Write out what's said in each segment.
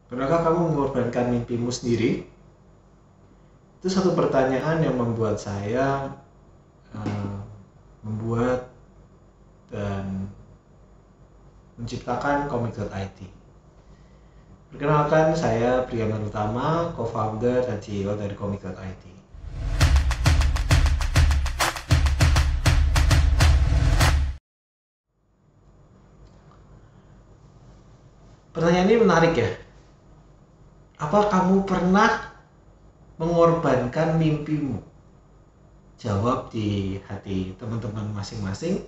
Pernahkah kamu mengorbankan mimpimu sendiri? Itu satu pertanyaan yang membuat saya eh, membuat dan menciptakan Komik.id. Perkenalkan, saya Priyaman Utama, co-founder dan CEO dari Komik.id. Pertanyaan ini menarik ya. Apa kamu pernah mengorbankan mimpimu? Jawab di hati teman-teman masing-masing.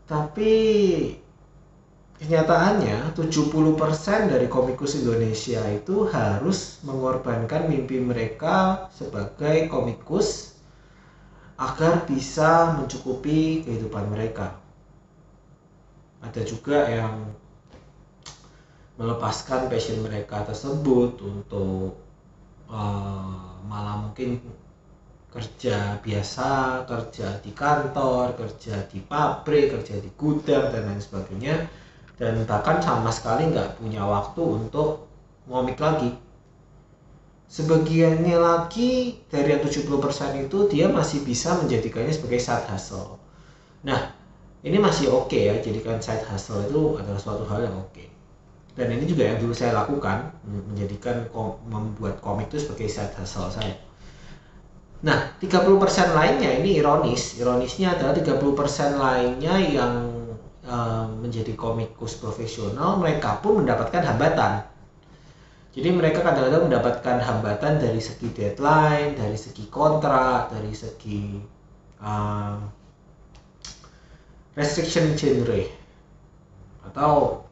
Tapi kenyataannya 70% dari komikus Indonesia itu harus mengorbankan mimpi mereka sebagai komikus agar bisa mencukupi kehidupan mereka. Ada juga yang melepaskan passion mereka tersebut untuk malah mungkin kerja biasa, kerja di kantor, kerja di pabrik, kerja di gudang dan lain sebagainya, dan bahkan sama sekali nggak punya waktu untuk ngomik lagi. Sebagiannya lagi dari yang 70% itu dia masih bisa menjadikannya sebagai side hustle. Nah, ini masih oke ya, jadikan side hustle itu adalah suatu hal yang oke. Dan ini juga yang dulu saya lakukan, menjadikan membuat komik itu sebagai side hustle saya. Nah, 30% lainnya ini ironis. Ironisnya adalah 30% lainnya yang menjadi komikus profesional, mereka pun mendapatkan hambatan. Jadi mereka kadang-kadang mendapatkan hambatan dari segi deadline, dari segi kontrak, dari segi restriction genre, atau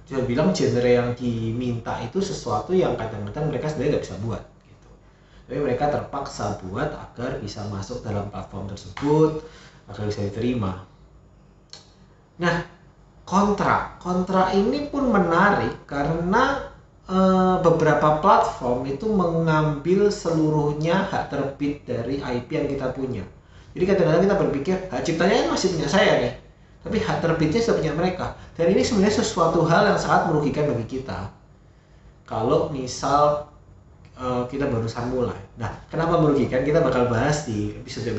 saya bilang genre yang diminta itu sesuatu yang kadang-kadang mereka sebenarnya nggak bisa buat gitu. Tapi mereka terpaksa buat agar bisa masuk dalam platform tersebut, agar bisa diterima. Nah, kontrak ini pun menarik karena beberapa platform itu mengambil seluruhnya hak terbit dari IP yang kita punya. Jadi kadang-kadang kita berpikir hak ciptanya masih punya saya nih, tapi hak terbitnya sudah punya mereka. Dan ini sebenarnya sesuatu hal yang sangat merugikan bagi kita kalau misal kita barusan mulai. Nah, kenapa merugikan? Kita bakal bahas di episode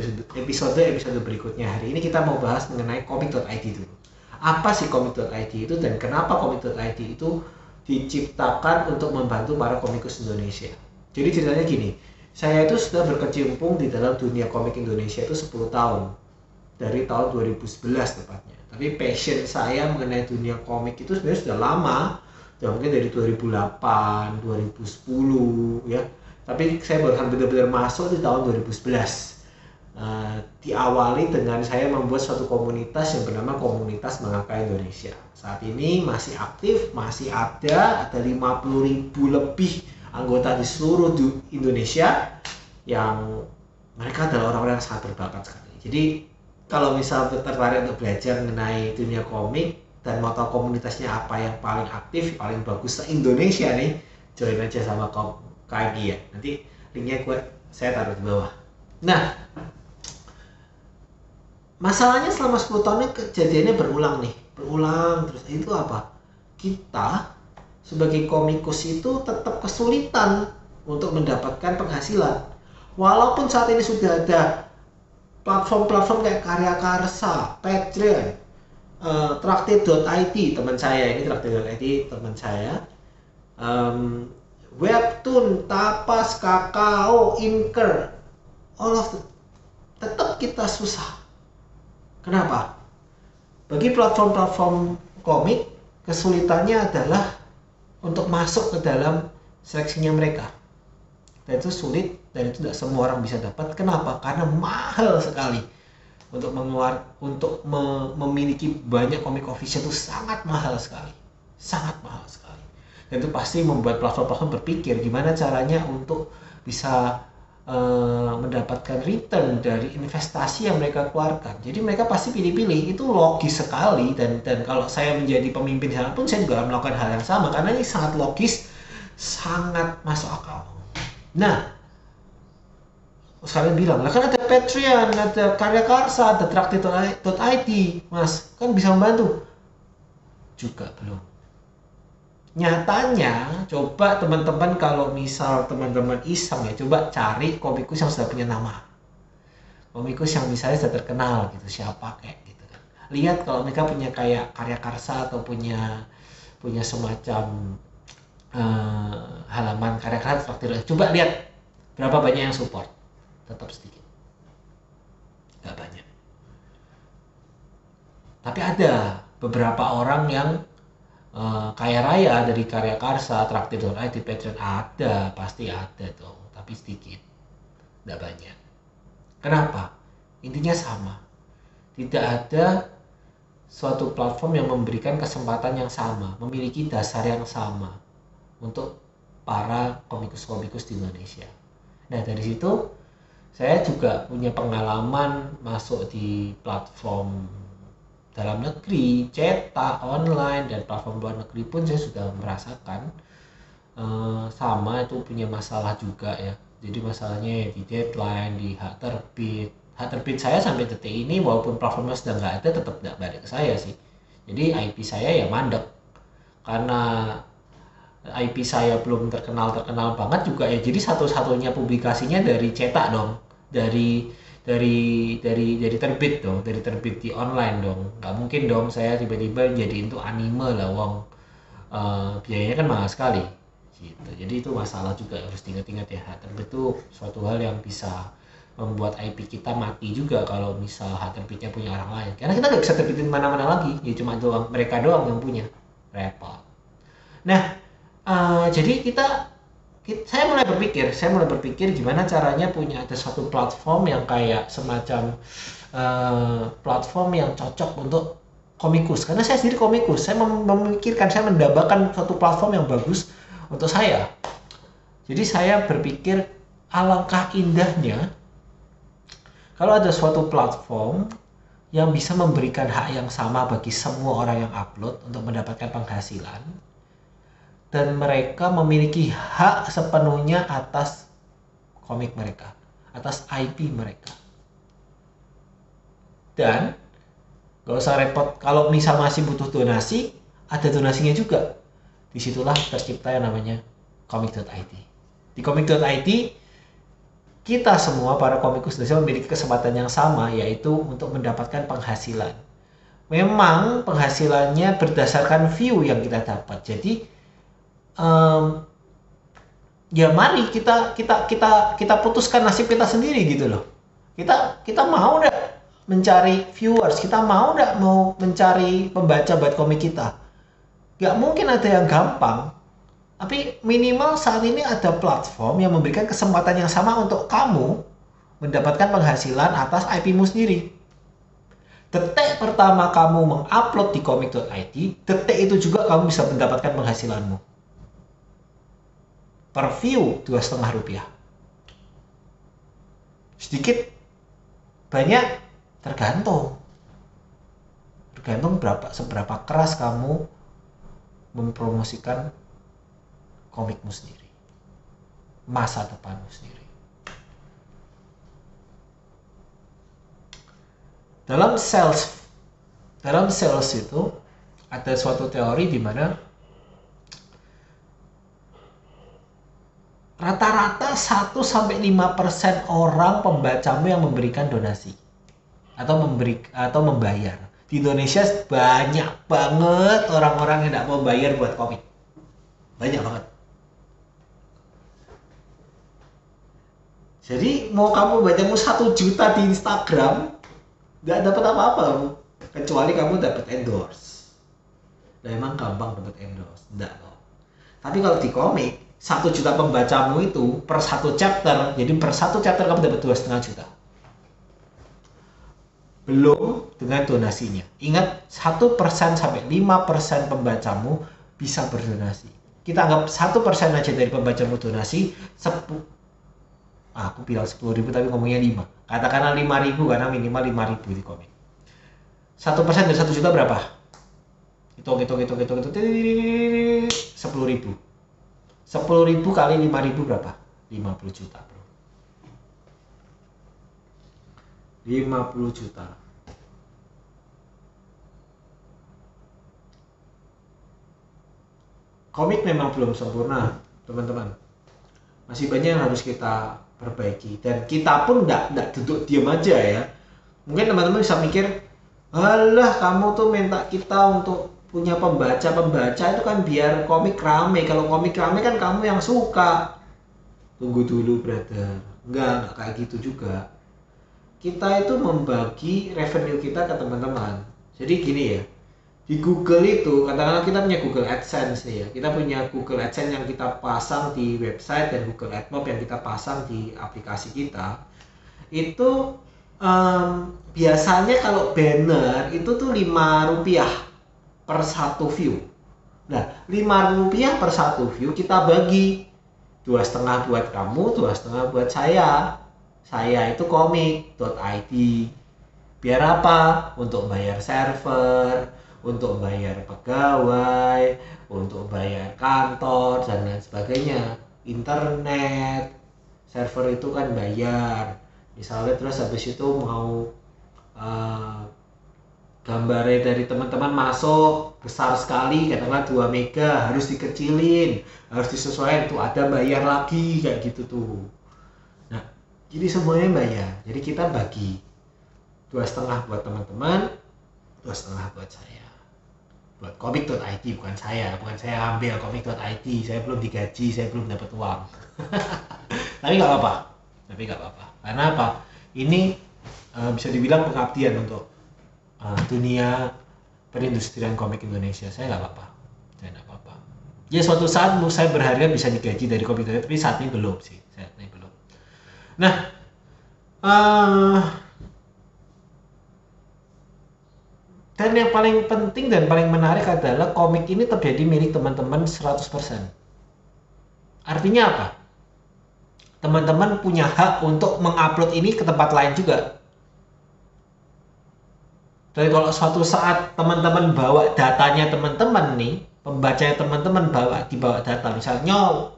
berikutnya. Hari ini kita mau bahas mengenai Komik.id dulu. Apa sih Komik.id itu dan kenapa Komik.id itu diciptakan untuk membantu para komikus Indonesia. Jadi ceritanya gini, saya itu sudah berkecimpung di dalam dunia komik Indonesia itu 10 tahun. Dari tahun 2011 tepatnya. Tapi passion saya mengenai dunia komik itu sebenarnya sudah lama, ya mungkin dari 2008, 2010 ya. Tapi saya baru benar-benar masuk di tahun 2011. Diawali dengan saya membuat suatu komunitas yang bernama Komunitas Mangaka Indonesia. Saat ini masih aktif, masih ada 50.000 lebih anggota di seluruh Indonesia yang mereka adalah orang-orang yang sangat berbakat sekali. Jadi kalau misal tertarik untuk belajar mengenai dunia komik dan mau tahu komunitasnya apa yang paling aktif, paling bagus se-Indonesia nih, join aja sama KMI ya. Nanti linknya saya taruh di bawah. Nah, masalahnya selama 10 tahun ini kejadiannya berulang terus. Itu apa? Kita sebagai komikus itu tetap kesulitan untuk mendapatkan penghasilan. Walaupun saat ini sudah ada platform-platform kayak Karya Karsa, Patreon, Traktir.id, teman saya ini Traktir.id teman saya, Webtoon, Tapas, Kakao, Inker, all of it, tetap kita susah. Kenapa? Bagi platform-platform komik, kesulitannya adalah untuk masuk ke dalam seleksinya mereka. Dan itu sulit, dan itu tidak semua orang bisa dapat. Kenapa? Karena mahal sekali. Untuk memiliki banyak komik official itu sangat mahal sekali. Sangat mahal sekali. Dan itu pasti membuat platform-platform berpikir gimana caranya untuk bisa mendapatkan return dari investasi yang mereka keluarkan. Jadi mereka pasti pilih-pilih, itu logis sekali, dan kalau saya menjadi pemimpin di sana pun saya juga melakukan hal yang sama karena ini sangat logis, sangat masuk akal. Nah, sekalian bilang, lah kan ada Patreon, ada Karya Karsa, ada Traktir.id, mas, kan bisa membantu. juga belum. Nyatanya, coba teman-teman kalau misal teman-teman iseng ya, coba cari komikus yang sudah punya nama. Komikus yang misalnya sudah terkenal gitu, siapa kayak gitu kan. Lihat kalau mereka punya kayak karya karsa atau punya semacam halaman karya karsa traktir. Coba lihat berapa banyak yang support. Tetap sedikit. Nggak banyak. Tapi ada beberapa orang yang kaya raya dari karya karsa, traktir.id, Patreon ada, pasti ada dong, tapi sedikit, tidak banyak. Kenapa? Intinya sama, tidak ada suatu platform yang memberikan kesempatan yang sama, memiliki dasar yang sama untuk para komikus-komikus di Indonesia. Nah dari situ saya juga punya pengalaman masuk di platform dalam negeri, cetak, online, dan platform luar negeri pun saya sudah merasakan sama itu punya masalah juga ya. Jadi masalahnya di deadline, di hak terbit. Hak terbit saya sampai detik ini walaupun platformnya sudah nggak ada tetap nggak balik ke saya sih. Jadi IP saya ya mandek. Karena IP saya belum terkenal banget juga ya. Jadi satu-satunya publikasinya dari cetak dong. Dari terbit dong, dari terbit di online dong. Nggak mungkin dong saya tiba-tiba jadi untuk anime lah, wong biayanya kan mahal sekali gitu. Jadi itu masalah juga harus diingat-ingat ya. Hak terbit itu suatu hal yang bisa membuat IP kita mati juga kalau misal hak terbitnya punya orang lain, karena kita nggak bisa terbitin mana-mana lagi ya, cuma doang mereka doang yang punya, repot. Nah jadi saya mulai berpikir gimana caranya punya ada suatu platform yang kayak semacam platform yang cocok untuk komikus, karena saya sendiri komikus. Saya memikirkan, saya mendambakan suatu platform yang bagus untuk saya. Jadi saya berpikir alangkah indahnya kalau ada suatu platform yang bisa memberikan hak yang sama bagi semua orang yang upload untuk mendapatkan penghasilan, dan mereka memiliki hak sepenuhnya atas komik mereka, atas IP mereka. Dan gak usah repot, kalau misal masih butuh donasi, ada donasinya juga. Disitulah tercipta yang namanya komik.id. Di komik.id, kita semua para komikus Indonesia memiliki kesempatan yang sama, yaitu untuk mendapatkan penghasilan. Memang penghasilannya berdasarkan view yang kita dapat. Jadi ya mari kita putuskan nasib kita sendiri gitu loh. Kita mau nggak mencari viewers, kita mau nggak mau mencari pembaca buat komik kita. Nggak mungkin ada yang gampang, tapi minimal saat ini ada platform yang memberikan kesempatan yang sama untuk kamu mendapatkan penghasilan atas IP-mu sendiri. Detik pertama kamu mengupload di komik.id, detik itu juga kamu bisa mendapatkan penghasilanmu. Per view Rp2,5. Sedikit, banyak, tergantung seberapa keras kamu mempromosikan komikmu sendiri, masa depanmu sendiri. Dalam sales itu ada suatu teori di mana rata-rata 1-5% orang pembacamu yang memberikan donasi atau membayar. Di Indonesia banyak banget orang-orang yang tidak mau bayar buat komik. Banyak banget. Jadi mau kamu bacamu 1 juta di Instagram, nggak dapat apa-apa, kecuali kamu dapat endorse. Nah emang gampang dapat endorse? Enggak loh. Tapi kalau di komik, 1 juta pembacamu itu per 1 chapter, jadi per 1 chapter kamu dapat 2,5 juta. Belum dengan donasinya. Ingat, 1-5% pembacamu bisa berdonasi. Kita anggap 1% aja dari pembacamu donasi, aku bilang 10.000 tapi ngomongnya 5. Katakanlah 5.000 karena minimal 5.000 di komik. 1% dari 1 juta berapa? Hitung. 10.000. 10.000 kali 5.000 berapa? 50 juta bro. 50 juta. komik memang belum sempurna, teman-teman. Masih banyak yang harus kita perbaiki, dan kita pun nggak duduk diam aja ya. Mungkin teman-teman bisa mikir, alah kamu tuh minta kita untuk punya pembaca itu kan biar komik rame. Kalau komik rame kan kamu yang suka. Tunggu dulu brother, nggak kayak gitu juga. Kita itu membagi revenue kita ke teman-teman. Jadi gini ya, di Google itu, katakanlah kita punya Google AdSense nih ya, kita punya Google AdSense yang kita pasang di website dan Google AdMob yang kita pasang di aplikasi kita. Itu biasanya kalau banner itu tuh Rp5 per satu view. Nah, Rp5 per satu view kita bagi 2,5 buat kamu, 2,5 buat saya. Saya itu komik.id. Biar apa? Untuk bayar server, untuk bayar pegawai, untuk bayar kantor dan lain sebagainya. Internet, server itu kan bayar. Misalnya terus habis itu mau gambarnya dari teman-teman masuk besar sekali, katakanlah 2 mega, harus dikecilin, harus disesuaikan, tuh ada bayar lagi kayak gitu tuh. Nah, jadi semuanya bayar. Jadi kita bagi 2,5 buat teman-teman, 2,5 buat saya, buat komik.id. bukan saya ambil komik.id, saya belum digaji, saya belum dapat uang. Tapi nggak apa-apa, karena apa, ini bisa dibilang pengabdian untuk dunia perindustrian komik Indonesia. Saya nggak apa-apa. Ya suatu saat saya berharga bisa digaji dari komik.id, tapi saat ini belum sih, Nah, dan yang paling penting dan paling menarik adalah komik ini terjadi milik teman-teman 100%. Artinya apa? Teman-teman punya hak untuk mengupload ini ke tempat lain juga. Dan kalau suatu saat teman-teman bawa datanya teman-teman nih, pembacanya teman-teman dibawa data, misalnya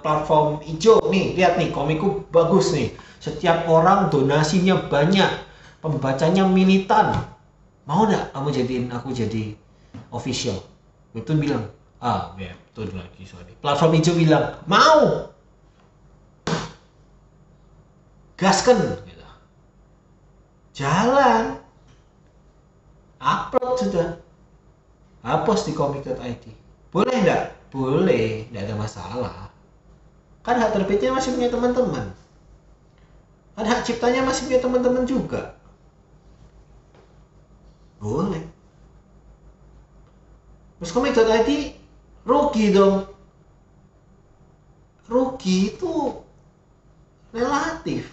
platform hijau nih, lihat nih komikku bagus nih, setiap orang donasinya banyak, pembacanya militan, mau nggak kamu jadiin aku jadi official? Webtoon bilang, Webtoon lagi, sorry. Platform hijau bilang, mau, gasken, gitu. Jalan, upload sudah, hapus di komik.id. Boleh nggak? Boleh, nggak ada masalah. Kan hak terbitnya masih punya teman-teman, kan hak ciptanya masih punya teman-teman juga. Boleh. Terus komik.id rugi dong. Rugi itu relatif.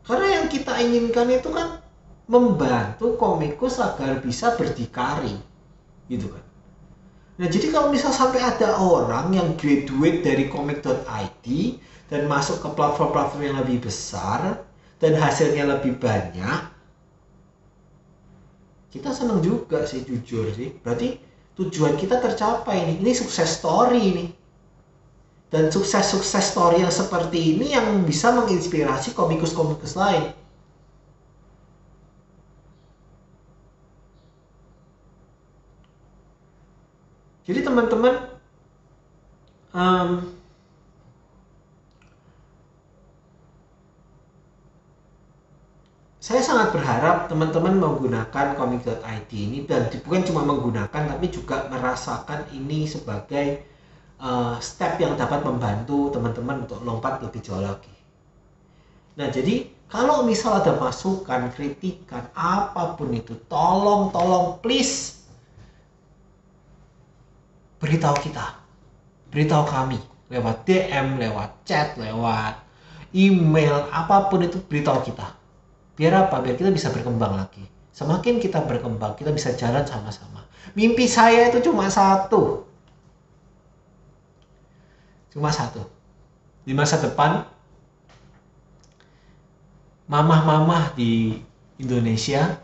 Karena yang kita inginkan itu kan membantu komikus agar bisa berdikari, gitu kan. Nah, jadi kalau misal sampai ada orang yang graduate dari komik.id dan masuk ke platform-platform yang lebih besar dan hasilnya lebih banyak, kita senang juga sih, jujur sih. Berarti tujuan kita tercapai nih. Ini sukses story nih. Dan sukses story yang seperti ini yang bisa menginspirasi komikus-komikus lain. Jadi teman-teman, saya sangat berharap teman-teman menggunakan komik.id ini, dan bukan cuma menggunakan tapi juga merasakan ini sebagai step yang dapat membantu teman-teman untuk lompat lebih jauh lagi. Nah, jadi kalau misal ada masukan, kritikan, apapun itu, tolong please beritahu kita, beritahu kami lewat DM, lewat chat, lewat email, apapun itu beritahu kita. Biar apa? Biar kita bisa berkembang lagi. Semakin kita berkembang, kita bisa jalan sama-sama. Mimpi saya itu cuma satu. Di masa depan, mamah-mamah di Indonesia,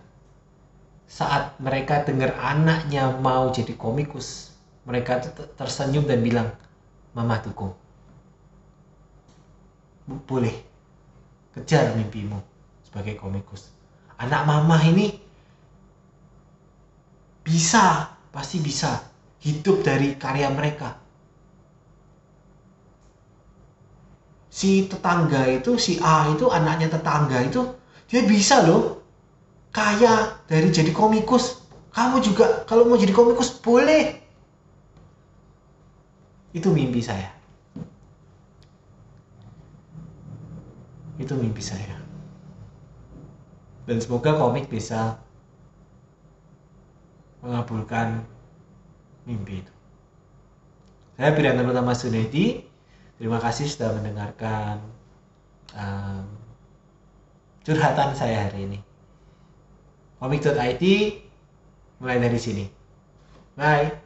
saat mereka dengar anaknya mau jadi komikus, mereka tersenyum dan bilang, "Mama dukung. Boleh, kejar mimpimu sebagai komikus. Anak mama ini bisa, pasti bisa. hidup dari karya mereka. Si tetangga itu, si A itu, anaknya tetangga itu, dia bisa loh kaya dari jadi komikus. Kamu juga kalau mau jadi komikus boleh. Itu mimpi saya. Itu mimpi saya. Dan semoga komik bisa mengabulkan mimpi itu. Saya Pirianto Pratama Sunedi. Terima kasih sudah mendengarkan curhatan saya hari ini. Komik.id mulai dari sini. Bye.